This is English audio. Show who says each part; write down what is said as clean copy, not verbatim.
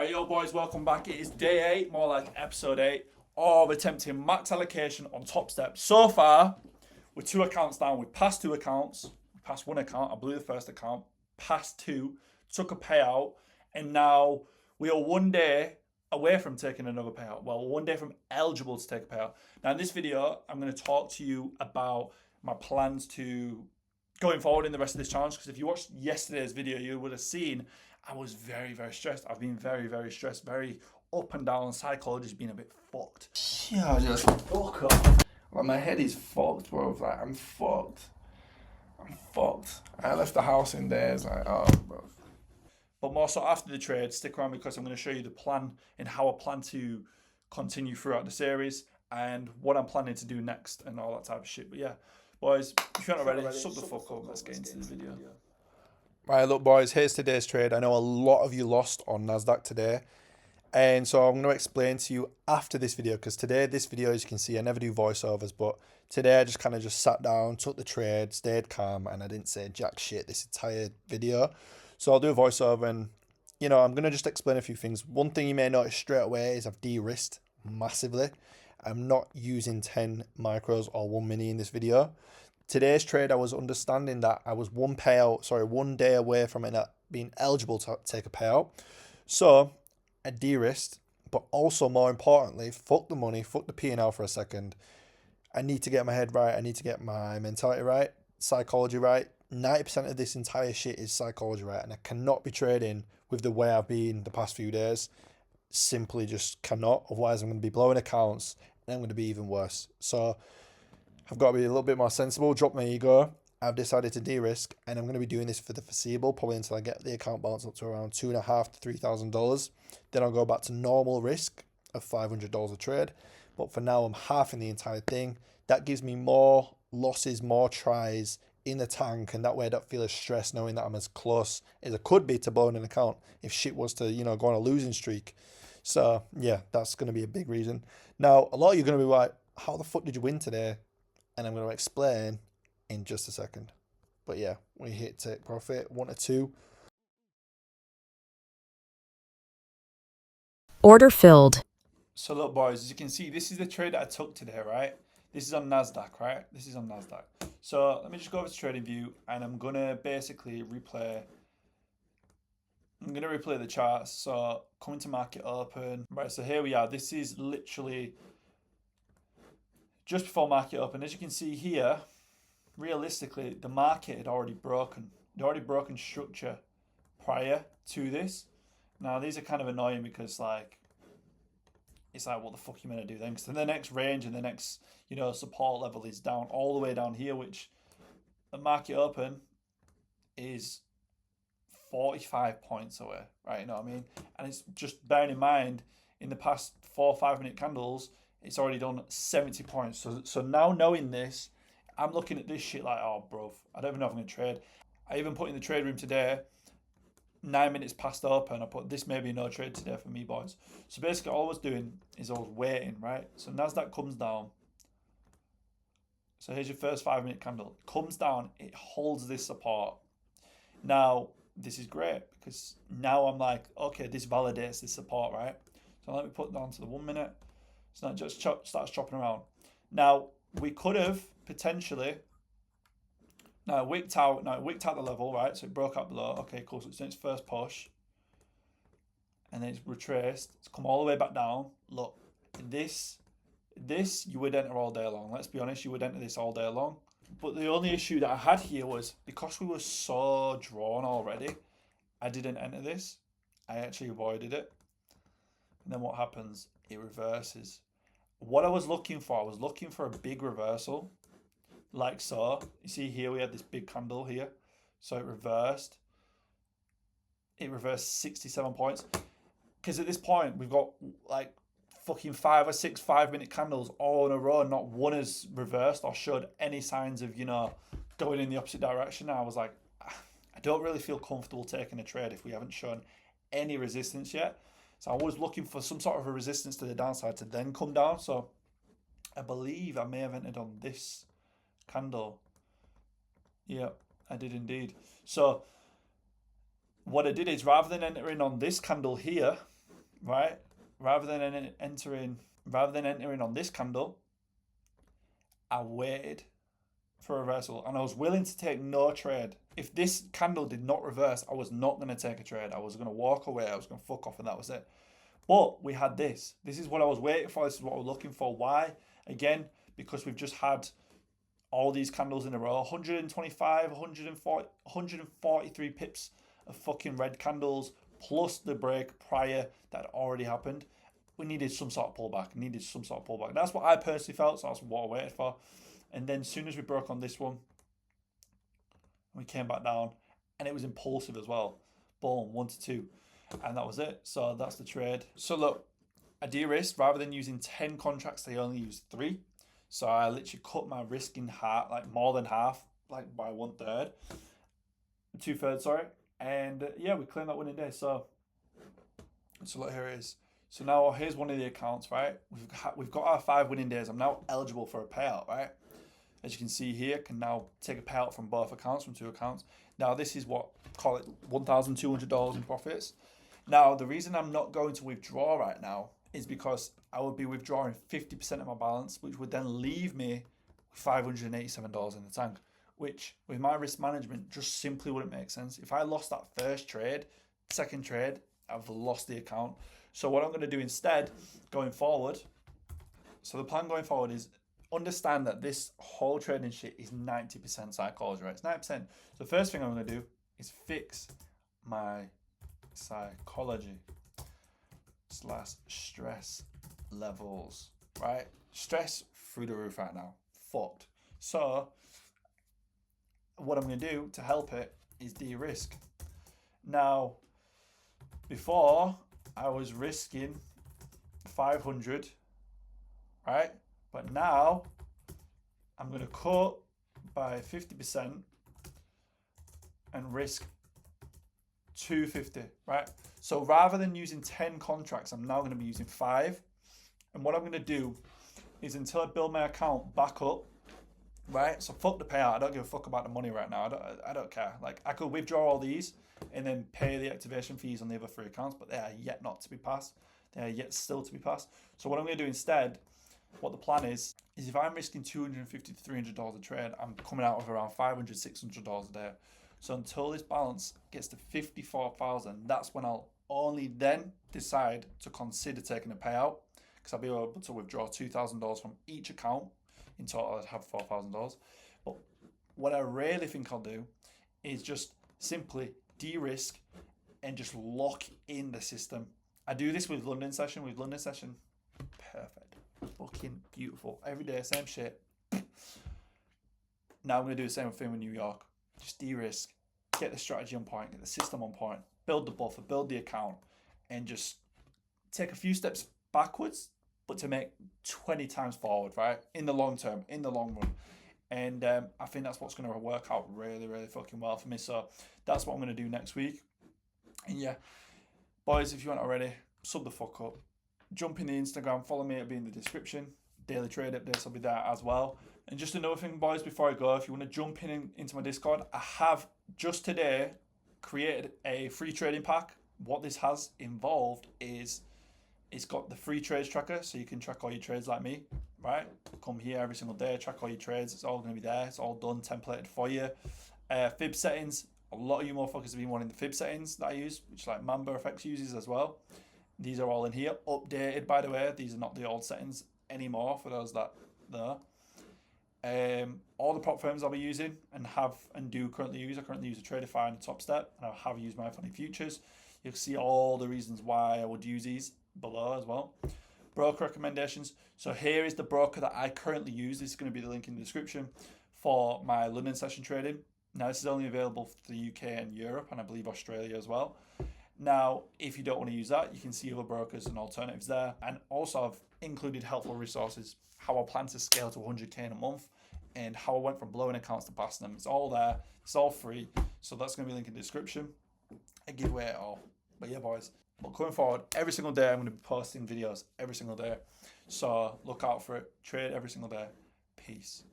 Speaker 1: Right, yo boys, welcome back. It is day 8, more like episode 8, of attempting max allocation on Top Step. So far, we're 2 accounts down. We passed 2 accounts. We passed 1 account. I blew the first account. Passed 2. Took a payout. And now we are 1 day away from taking another payout. Well, 1 day from eligible to take a payout. Now in this video, I'm going to talk to you about my plans to going forward in the rest of this challenge. Because if you watched yesterday's video, you would have seen I was very, very stressed. I've been very, very stressed, very up and down. Psychology's been a bit fucked.
Speaker 2: Yeah, just fuck up. Like my head is fucked, bro. Like I'm fucked. I left the house in there. It's like, oh, bro.
Speaker 1: But more so after the trade, stick around because I'm going to show you the plan and how I plan to continue throughout the series and what I'm planning to do next and all that type of shit. But yeah, boys, if you're not ready, shut the fuck up. Let's get into the video.
Speaker 2: Right, look, boys, here's today's trade. I know a lot of you lost on NASDAQ today. And so I'm going to explain to you after this video, because today, this video, as you can see, I never do voiceovers, but today I just kind of sat down, took the trade, stayed calm, and I didn't say jack shit this entire video. So I'll do a voiceover and, you know, I'm going to just explain a few things. One thing you may notice straight away is I've de-risked massively. I'm not using 10 micros or 1 mini in this video. Today's trade, I was understanding that I was 1 day away from it being eligible to take a payout. So I de-risked, but also more importantly, fuck the money, fuck the P&L for a second. I need to get my head right. I need to get my mentality right, psychology right. 90% of this entire shit is psychology right, and I cannot be trading with the way I've been the past few days. Simply just cannot. Otherwise, I'm going to be blowing accounts, and I'm going to be even worse. So I've got to be a little bit more sensible, drop my ego. I've decided to de-risk, and I'm going to be doing this for the foreseeable, probably until I get the account balance up to around $2,500 to $3,000. Then I'll go back to normal risk of $500 a trade. But for now, I'm halving the entire thing. That gives me more losses, more tries in the tank, and that way I don't feel as stressed knowing that I'm as close as I could be to blowing an account if shit was to, go on a losing streak. So yeah, that's going to be a big reason. Now, a lot of you are going to be like, how the fuck did you win today? And I'm going to explain in just a second. But yeah, we hit take profit 1 to 2.
Speaker 3: Order filled.
Speaker 1: So look, boys, as you can see, this is the trade that I took today, right? This is on NASDAQ, right? This is on NASDAQ. So let me just go over to trading view, and I'm going to basically replay. I'm going to replay the charts. So coming to market open. Right, so here we are. This is literally just before market open. As you can see here, realistically, the market had already broken. It had already broken structure prior to this. Now, these are kind of annoying because, it's like, what the fuck are you going to do then? Because then the next range and the next, support level is down all the way down here, which the market open is 45 points away, right? You know what I mean? And it's just bearing in mind, in the past 4 or 5 minute candles, it's already done 70 points. So now knowing this, I'm looking at this shit like, oh, bro, I don't even know if I'm going to trade. I even put in the trade room today, 9 minutes past open, I put this may be no trade today for me, boys. So basically all I was doing is I was waiting, right? So NASDAQ comes down. So here's your first 5 minute candle. It comes down, it holds this support. Now, this is great because now I'm like, okay, this validates this support, right? So let me put it down to the 1 minute. So now it just starts chopping around. Now, we could have potentially, now it wicked out the level, right? So it broke out below. Okay, cool. So it's done its first push. And then it's retraced. It's come all the way back down. Look, this you would enter all day long. Let's be honest, you would enter this all day long. But the only issue that I had here was because we were so drawn already, I didn't enter this. I actually avoided it. And then what happens? It reverses. What I was looking for a big reversal, like so. You see here we had this big candle here. So it reversed. It reversed 67 points. Because at this point, we've got like fucking 5 or 6 5-minute candles all in a row. Not one has reversed or showed any signs of, going in the opposite direction. I was like, I don't really feel comfortable taking a trade if we haven't shown any resistance yet. So I was looking for some sort of a resistance to the downside to then come down. So I believe I may have entered on this candle. Yeah, I did indeed. So what I did is rather than entering on this candle here, right? Rather than entering on this candle, I waited for a reversal, and I was willing to take no trade. If this candle did not reverse, I was not going to take a trade. I was going to walk away. I was going to fuck off, and that was it. But we had this. This is what I was waiting for. This is what we're looking for. Why? Again, because we've just had all these candles in a row. 125, 140, 143 pips of fucking red candles, plus the break prior that already happened. We needed some sort of pullback. That's what I personally felt, so that's what I waited for. And then as soon as we broke on this one, we came back down, and it was impulsive as well. Boom, 1 to 2. And that was it. So that's the trade. So look, I de-risked. Rather than using 10 contracts, they only used 3. So I literally cut my risk in half, like more than half, like by 1/3. 2/3, sorry. And yeah, we claimed that winning day. So look, here it is. So now here's one of the accounts, right? We've got our 5 winning days. I'm now eligible for a payout, right? As you can see here, can now take a payout from both accounts, from 2 accounts. Now this is what, call it $1,200 in profits. Now the reason I'm not going to withdraw right now is because I would be withdrawing 50% of my balance, which would then leave me $587 in the tank, which with my risk management just simply wouldn't make sense. If I lost that first trade, second trade, I've lost the account. So what I'm going to do instead going forward, so the plan going forward is understand that this whole trading shit is 90% psychology, right? It's 90%. So the first thing I'm going to do is fix my psychology / stress levels, right? Stress through the roof right now. Fucked. So what I'm going to do to help it is de-risk. Now, before I was risking 500, right? But now I'm going to cut by 50% and risk 250, right? So rather than using 10 contracts, I'm now going to be using 5. And what I'm going to do is until I build my account back up, right? So fuck the payout. I don't give a fuck about the money right now. I don't care. Like, I could withdraw all these and then pay the activation fees on the other 3 accounts, but they are yet not to be passed. They are yet still to be passed. So what I'm going to do instead, what the plan is if I'm risking $250 to $300 a trade, I'm coming out of around $500, $600 a day. So until this balance gets to 54,000, that's when I'll only then decide to consider taking a payout, because I'll be able to withdraw $2,000 from each account. In total, I'd have $4,000. But what I really think I'll do is just simply de-risk and just lock in the system. I do this with London session. Perfect. Fucking beautiful. Every day, same shit. Now I'm going to do the same thing with New York. Just de-risk, get the strategy on point, get the system on point, build the buffer, build the account, and just take a few steps backwards, but to make 20 times forward, right? In the long term, in the long run. And I think that's what's going to work out really, really fucking well for me. So that's what I'm going to do next week. And yeah, boys, if you aren't already, sub the fuck up. Jump in the Instagram, follow me, it'll be in the description. Daily trade updates will be there as well. And just another thing, boys, before I go, if you want to jump into my Discord, I have just today created a free trading pack. What this has involved is it's got the free trades tracker, so you can track all your trades like me, right? Come here every single day, track all your trades. It's all going to be there. It's all done, templated for you. Fib settings. A lot of you motherfuckers have been wanting the fib settings that I use, which like Mamba FX uses as well. These are all in here, updated by the way. These are not the old settings anymore for those that there. All the prop firms I'll be using and do currently use. I currently use a Tradeify and a Top Step, and I have used my funny futures. You'll see all the reasons why I would use these below as well. Broker recommendations. So here is the broker that I currently use. This is going to be the link in the description for my London session trading. Now this is only available for the UK and Europe, and I believe Australia as well. Now, if you don't want to use that, you can see other brokers and alternatives there. And also I've included helpful resources, how I plan to scale to 100K in a month, and how I went from blowing accounts to passing them. It's all there. It's all free. So that's going to be linked in the description. I give away it all. But yeah, boys. But going forward, every single day I'm going to be posting videos every single day. So look out for it. Trade every single day. Peace.